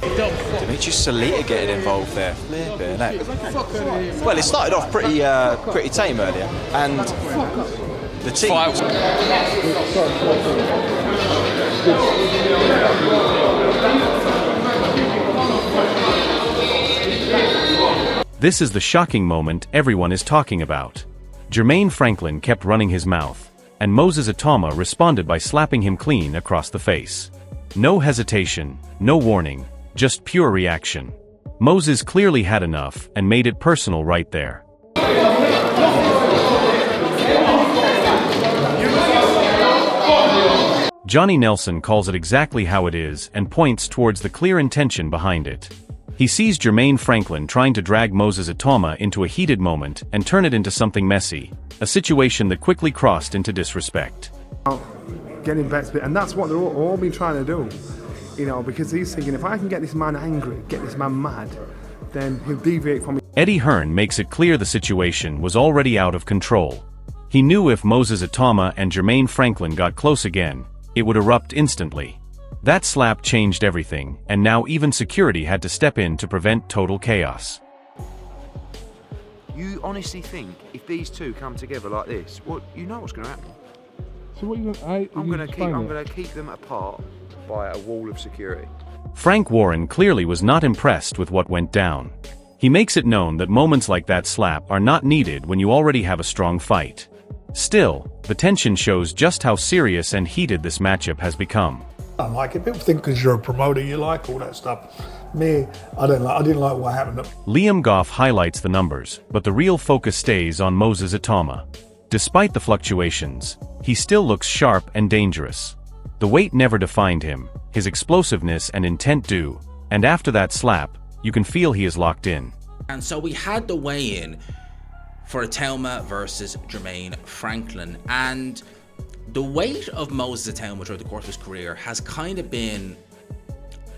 Demetrius Salita getting involved there. Flipping heck. Well, it started off pretty tame earlier, and the team. This is the shocking moment everyone is talking about. Jermaine Franklin kept running his mouth, and Moses Itauma responded by slapping him clean across the face. No hesitation, no warning, just pure reaction. Moses clearly had enough and made it personal right there. Johnny Nelson calls it exactly how it is and points towards the clear intention behind it. He sees Jermaine Franklin trying to drag Moses Itauma into a heated moment and turn it into something messy, a situation that quickly crossed into disrespect. Getting back to it, and that's what they're all been trying to do, you know, because he's thinking, if I can get this man angry, get this man mad, then he'll deviate from it. Eddie Hearn makes it clear the situation was already out of control. He knew if Moses Itauma and Jermaine Franklin got close again, it would erupt instantly. That slap changed everything, and now even security had to step in to prevent total chaos. You honestly think if these two come together like this, well, you know what's going to happen? So what are you going to... I'm going to keep them apart by a wall of security. Frank Warren clearly was not impressed with what went down. He makes it known that moments like that slap are not needed when you already have a strong fight. Still, the tension shows just how serious and heated this matchup has become. I like it. People think because you're a promoter, you like all that stuff. Me, I didn't like what happened. Liam Goff highlights the numbers, but the real focus stays on Moses Itauma. Despite the fluctuations, he still looks sharp and dangerous. The weight never defined him, his explosiveness and intent do, and after that slap, you can feel he is locked in. And so we had the weigh-in for Itauma versus Jermaine Franklin, and the weight of Moses Itauma throughout the course of his career has kind of been,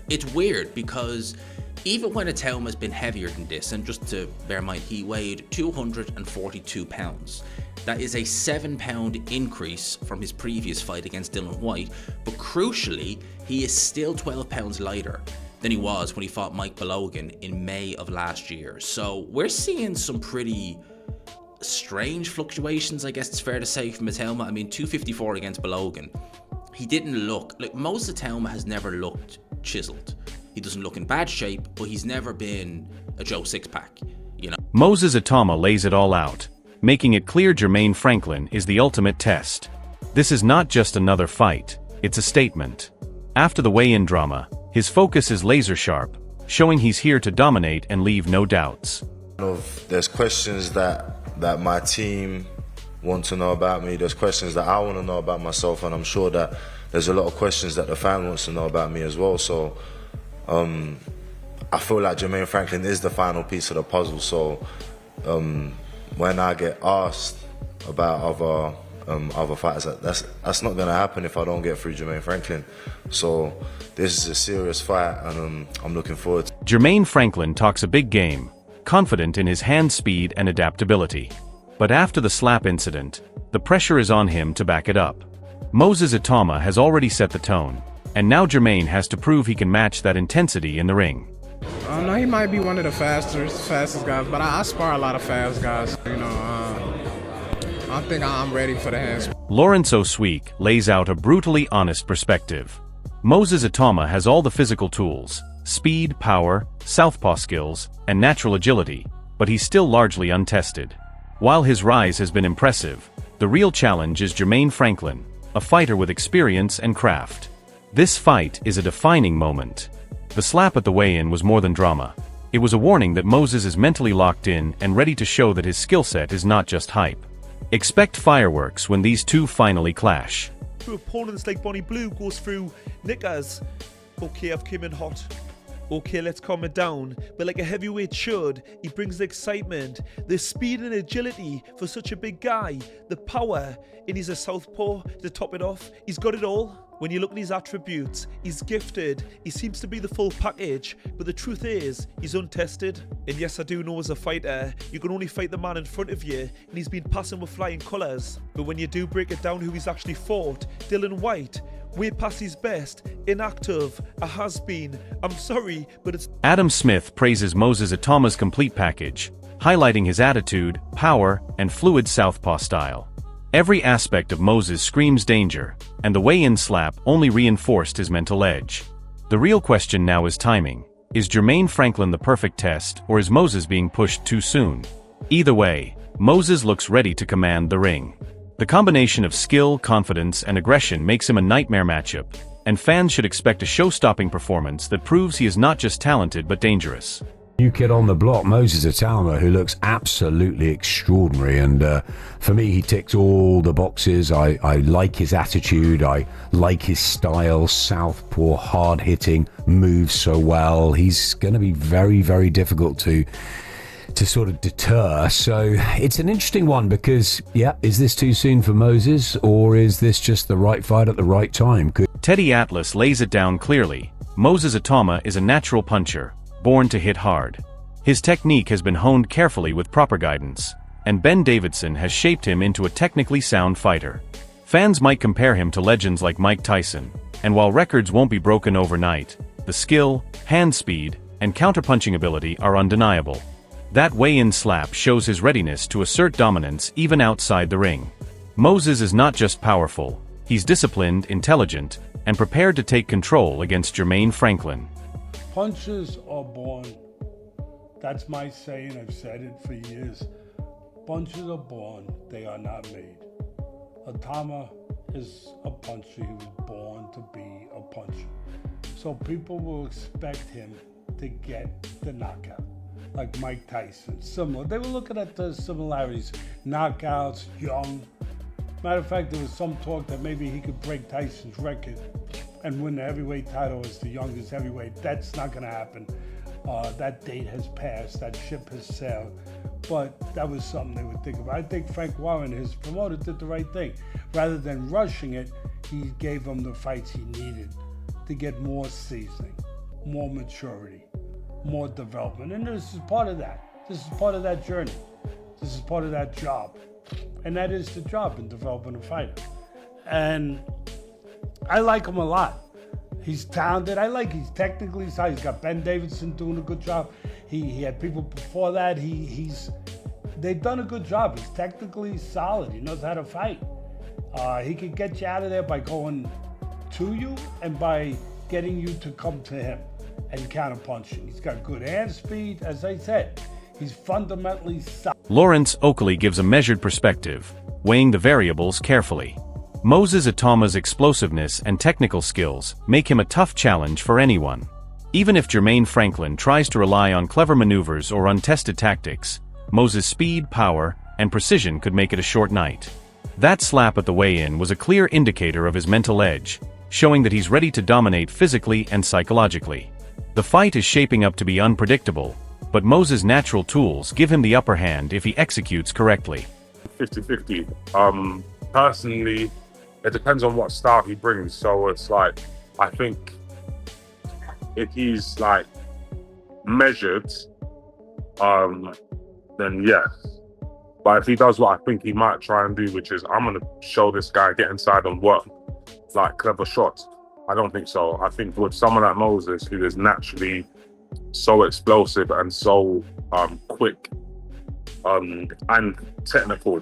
it's weird because even when Itauma has been heavier than this, and just to bear in mind, he weighed 242 pounds. That is a 7-pound increase from his previous fight against Dillian Whyte, but crucially, he is still 12 pounds lighter than he was when he fought Mike Balogan in May of last year. So we're seeing some pretty strange fluctuations, I guess it's fair to say, from Itauma. I mean, 254 against Balogan. He didn't look, like Moses Itauma has never looked chiseled. He doesn't look in bad shape, but he's never been a Joe Six-Pack, you know. Moses Itauma lays it all out, making it clear Jermaine Franklin is the ultimate test. This is not just another fight, it's a statement. After the weigh-in drama, his focus is laser sharp, showing he's here to dominate and leave no doubts. There's questions that my team want to know about me, there's questions that I want to know about myself, and I'm sure that there's a lot of questions that the fan wants to know about me as well. So I feel like Jermaine Franklin is the final piece of the puzzle. So when I get asked about other fighters, that's not going to happen if I don't get through Jermaine Franklin. So this is a serious fight, and I'm looking forward to it. Jermaine Franklin talks a big game, confident in his hand speed and adaptability. But after the slap incident, the pressure is on him to back it up. Moses Itauma has already set the tone, and now Jermaine has to prove he can match that intensity in the ring. No, he might be one of the fastest guys, but I spar a lot of fast guys. You know, I think I'm ready for the hands. Lawrence Osweek lays out a brutally honest perspective. Moses Itauma has all the physical tools, speed, power, southpaw skills, and natural agility, but he's still largely untested. While his rise has been impressive, the real challenge is Jermaine Franklin, a fighter with experience and craft. This fight is a defining moment. The slap at the weigh-in was more than drama. It was a warning that Moses is mentally locked in and ready to show that his skill set is not just hype. Expect fireworks when these two finally clash. Through opponents like Bonnie Blue goes through knickers. Okay, I've come in hot. Okay, let's calm it down. But like a heavyweight should, he brings the excitement, the speed and agility for such a big guy, the power, and he's a southpaw to top it off. He's got it all. When you look at his attributes, he's gifted, he seems to be the full package, but the truth is, he's untested. And yes, I do know as a fighter, you can only fight the man in front of you, and he's been passing with flying colours. But when you do break it down who he's actually fought, Dillian Whyte, way past his best, inactive, a has-been. I'm sorry, but it's... Adam Smith praises Moses Itauma's complete package, highlighting his attitude, power, and fluid southpaw style. Every aspect of Moses screams danger, and the weigh-in slap only reinforced his mental edge. The real question now is timing. Is Jermaine Franklin the perfect test, or is Moses being pushed too soon? Either way, Moses looks ready to command the ring. The combination of skill, confidence, and aggression makes him a nightmare matchup, and fans should expect a show-stopping performance that proves he is not just talented but dangerous. New kid on the block, Moses Itauma, who looks absolutely extraordinary, and for me he ticks all the boxes. I like his attitude, I like his style, southpaw, hard-hitting, moves so well. He's going to be very, very difficult to sort of deter, so it's an interesting one because, yeah, is this too soon for Moses, or is this just the right fight at the right time? Teddy Atlas lays it down clearly. Moses Itauma is a natural puncher, born to hit hard. His technique has been honed carefully with proper guidance, and Ben Davidson has shaped him into a technically sound fighter. Fans might compare him to legends like Mike Tyson, and while records won't be broken overnight, the skill, hand speed, and counterpunching ability are undeniable. That weigh-in slap shows his readiness to assert dominance even outside the ring. Moses is not just powerful, he's disciplined, intelligent, and prepared to take control against Jermaine Franklin. Punches are born. That's my saying. I've said it for years. Punches are born. They are not made. Itauma is a puncher. He was born to be a puncher. So people will expect him to get the knockout. Like Mike Tyson. Similar. They were looking at the similarities. Knockouts, young. Matter of fact, there was some talk that maybe he could break Tyson's record and win the heavyweight title as the youngest heavyweight. That's not going to happen. That date has passed. That ship has sailed. But that was something they would think about. I think Frank Warren, his promoter, did the right thing. Rather than rushing it, he gave him the fights he needed to get more seasoning, more maturity, more development. And this is part of that. This is part of that journey. This is part of that job. And that is the job in developing a fighter. And I like him a lot. He's talented. He's technically sound. He's got Ben Davidson doing a good job. He had people before that. They've done a good job. He's technically solid. He knows how to fight. He can get you out of there by going to you and by getting you to come to him and counterpunching. He's got good hand speed. As I said, he's fundamentally solid. Lawrence Oakley gives a measured perspective, weighing the variables carefully. Moses Itauma's explosiveness and technical skills make him a tough challenge for anyone. Even if Jermaine Franklin tries to rely on clever maneuvers or untested tactics, Moses' speed, power, and precision could make it a short night. That slap at the weigh-in was a clear indicator of his mental edge, showing that he's ready to dominate physically and psychologically. The fight is shaping up to be unpredictable, but Moses' natural tools give him the upper hand if he executes correctly. 50-50. Personally, it depends on what style he brings. So it's like, I think if he's like measured, then yes. But if he does what I think he might try and do, which is I'm gonna show this guy, get inside and work like clever shots, I don't think so. I think with someone like Moses, who is naturally so explosive and so quick and technical,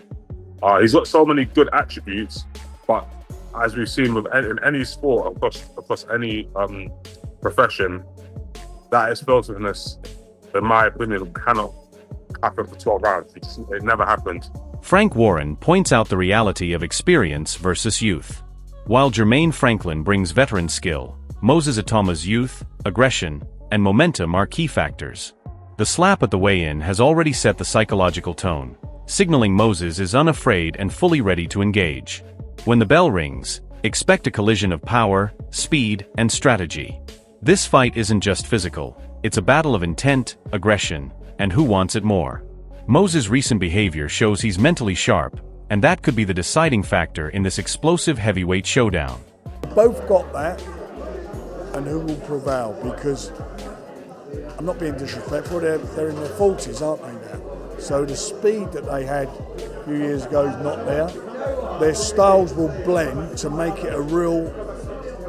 he's got so many good attributes, but as we've seen with in any sport across any profession, that explosiveness, in my opinion, cannot happen for 12 rounds. It never happened. Frank Warren points out the reality of experience versus youth. While Jermaine Franklin brings veteran skill, Moses Itauma's youth, aggression, and momentum are key factors. The slap at the weigh-in has already set the psychological tone, signaling Moses is unafraid and fully ready to engage. When the bell rings, expect a collision of power, speed, and strategy. This fight isn't just physical, it's a battle of intent, aggression, and who wants it more. Moses' recent behavior shows he's mentally sharp, and that could be the deciding factor in this explosive heavyweight showdown. Both got that, and who will prevail? Because I'm not being disrespectful, they're in their 40s, aren't they now? So the speed that they had a few years ago is not there. Their styles will blend to make it a real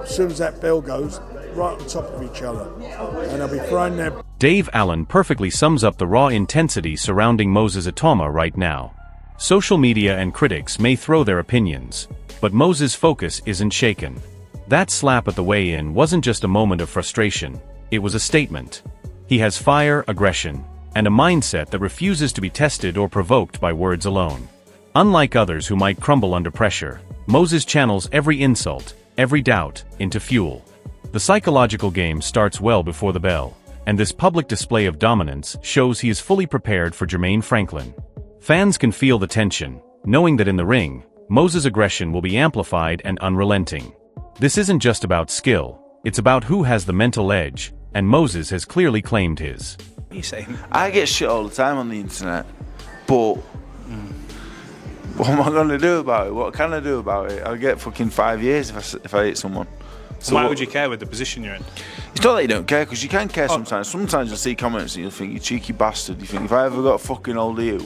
as soon as that bell goes, right on top of each other. And they'll be throwing their... Dave Allen perfectly sums up the raw intensity surrounding Moses Itauma right now. Social media and critics may throw their opinions, but Moses' focus isn't shaken. That slap at the weigh-in wasn't just a moment of frustration, it was a statement. He has fire, aggression, and a mindset that refuses to be tested or provoked by words alone. Unlike others who might crumble under pressure, Moses channels every insult, every doubt, into fuel. The psychological game starts well before the bell, and this public display of dominance shows he is fully prepared for Jermaine Franklin. Fans can feel the tension, knowing that in the ring, Moses' aggression will be amplified and unrelenting. This isn't just about skill, it's about who has the mental edge, and Moses has clearly claimed his. What are you saying? I get shit all the time on the internet, but what am I going to do about it? What can I do about it? I'll get fucking 5 years if I hit someone. So why would you care with the position you're in? It's not that you don't care, because you can care sometimes. Sometimes you'll see comments and you'll think, you cheeky bastard. You think, if I ever got a fucking hold of you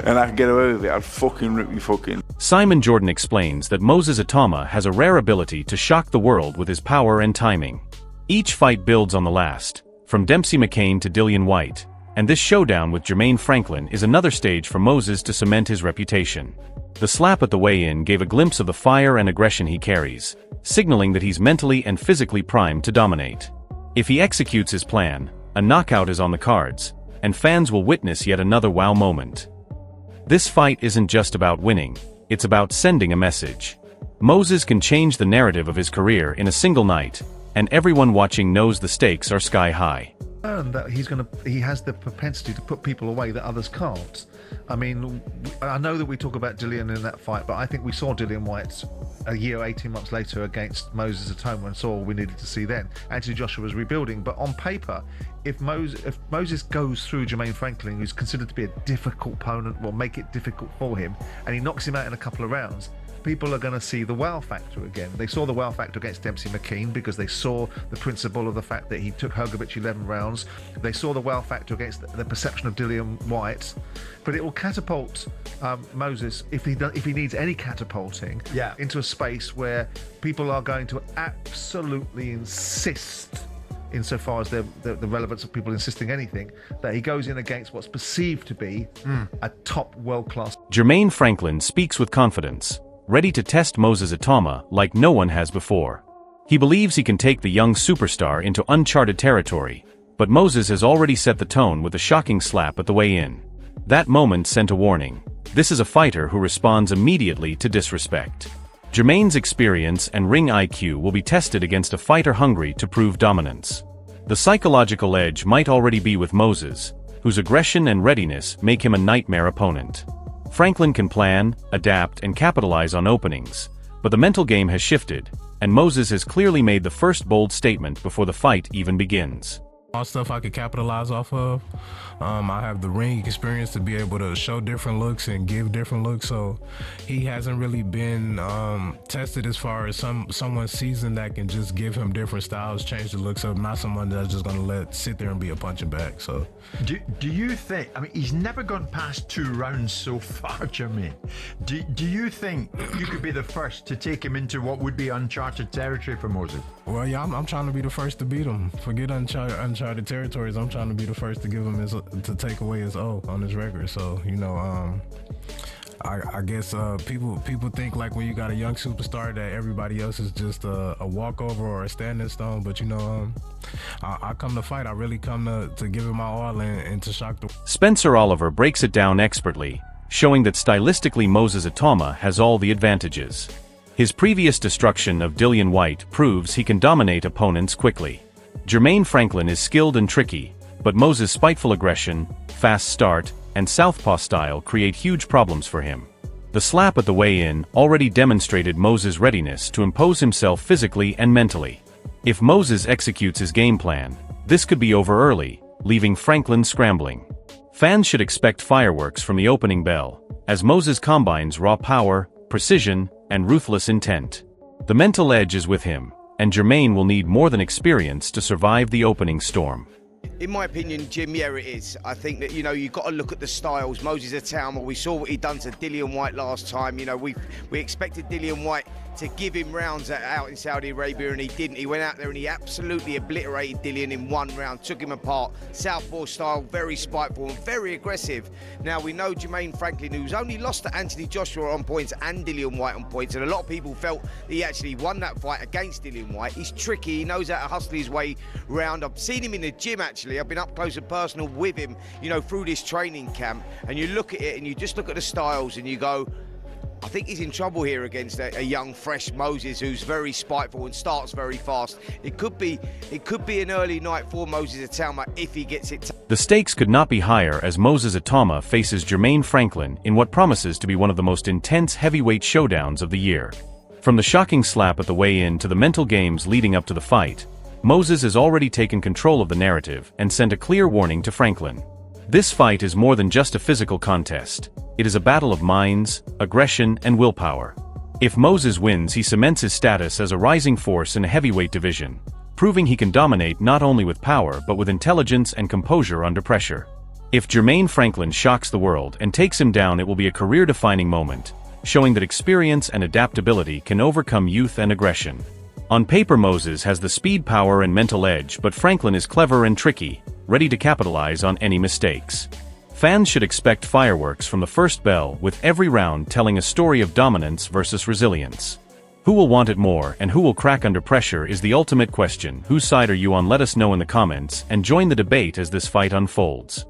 and I can get away with it, I'd fucking rip you fucking. Simon Jordan explains that Moses Itauma has a rare ability to shock the world with his power and timing. Each fight builds on the last, from Dempsey McCain to Dillian White, and this showdown with Jermaine Franklin is another stage for Moses to cement his reputation. The slap at the weigh-in gave a glimpse of the fire and aggression he carries, signaling that he's mentally and physically primed to dominate. If he executes his plan, a knockout is on the cards, and fans will witness yet another wow moment. This fight isn't just about winning, it's about sending a message. Moses can change the narrative of his career in a single night, and everyone watching knows the stakes are sky high. That he has the propensity to put people away that others can't. I mean, I know that we talk about Dillian in that fight, but I think we saw Dillian White a year, 18 months later against Moses Itauma and saw all we needed to see then. Anthony Joshua was rebuilding, but on paper, if Moses goes through Jermaine Franklin, who's considered to be a difficult opponent, will make it difficult for him, and he knocks him out in a couple of rounds, people are going to see the wow factor again. They saw the wow factor against Dempsey McKean because they saw the principle of the fact that he took Hrgovic 11 rounds. They saw the wow factor against the perception of Dillian White. But it will catapult Moses, if he needs any catapulting, into a space where people are going to absolutely insist, insofar as the relevance of people insisting anything, that he goes in against what's perceived to be a top world-class. Jermaine Franklin speaks with confidence, ready to test Moses Itauma like no one has before. He believes he can take the young superstar into uncharted territory, but Moses has already set the tone with a shocking slap at the weigh-in. That moment sent a warning. This is a fighter who responds immediately to disrespect. Jermaine's experience and ring IQ will be tested against a fighter hungry to prove dominance. The psychological edge might already be with Moses, whose aggression and readiness make him a nightmare opponent. Franklin can plan, adapt, and capitalize on openings, but the mental game has shifted, and Moses has clearly made the first bold statement before the fight even begins. All stuff I could capitalize off of. I have the ring experience to be able to show different looks and give different looks, so he hasn't really been tested as far as someone seasoned that can just give him different styles, change the looks up, not someone that's just going to sit there and be a punching bag. So, do you think, I mean, he's never gone past 2 rounds so far, Jermaine. Do you think you could be the first to take him into what would be uncharted territory for Moses? Well, yeah, I'm trying to be the first to beat him. Forget uncharted territories. I'm trying to be the first to give him to take away his O on his record. So, you know, I guess people think like when you got a young superstar that everybody else is just a walkover or a standing stone. But you know, I come to fight. I really come to give it my all and to shock the. Spencer Oliver breaks it down expertly, showing that stylistically Moses Itauma has all the advantages. His previous destruction of Dillian White proves he can dominate opponents quickly. Jermaine Franklin is skilled and tricky, but Moses' spiteful aggression, fast start, and southpaw style create huge problems for him. The slap at the weigh-in already demonstrated Moses' readiness to impose himself physically and mentally. If Moses executes his game plan, this could be over early, leaving Franklin scrambling. Fans should expect fireworks from the opening bell, as Moses combines raw power, precision, and ruthless intent. The mental edge is with him, and Jermaine will need more than experience to survive the opening storm. In my opinion, Jim, yeah, it is. I think that, you know, you've got to look at the styles. Moses Itauma, we saw what he'd done to Dillian White last time. You know, we expected Dillian White to give him rounds out in Saudi Arabia, and he didn't. He went out there and he absolutely obliterated Dillian in one round, took him apart. Southpaw style, very spiteful and very aggressive. Now, we know Jermaine Franklin, who's only lost to Anthony Joshua on points and Dillian White on points, and a lot of people felt he actually won that fight against Dillian White. He's tricky, he knows how to hustle his way round. I've seen him in the gym, actually. I've been up close and personal with him, you know, through this training camp, and you look at it and you just look at the styles and you go, I think he's in trouble here against a young, fresh Moses who's very spiteful and starts very fast. It could be an early night for Moses Itauma if he gets it. The stakes could not be higher as Moses Itauma faces Jermaine Franklin in what promises to be one of the most intense heavyweight showdowns of the year. From the shocking slap at the weigh-in to the mental games leading up to the fight, Moses has already taken control of the narrative and sent a clear warning to Franklin. This fight is more than just a physical contest. It is a battle of minds, aggression, and willpower. If Moses wins, he cements his status as a rising force in a heavyweight division, proving he can dominate not only with power but with intelligence and composure under pressure. If Jermaine Franklin shocks the world and takes him down, it will be a career-defining moment, showing that experience and adaptability can overcome youth and aggression. On paper, Moses has the speed, power, and mental edge, but Franklin is clever and tricky, ready to capitalize on any mistakes. Fans should expect fireworks from the first bell, with every round telling a story of dominance versus resilience. Who will want it more and who will crack under pressure is the ultimate question. Whose side are you on? Let us know in the comments and join the debate as this fight unfolds.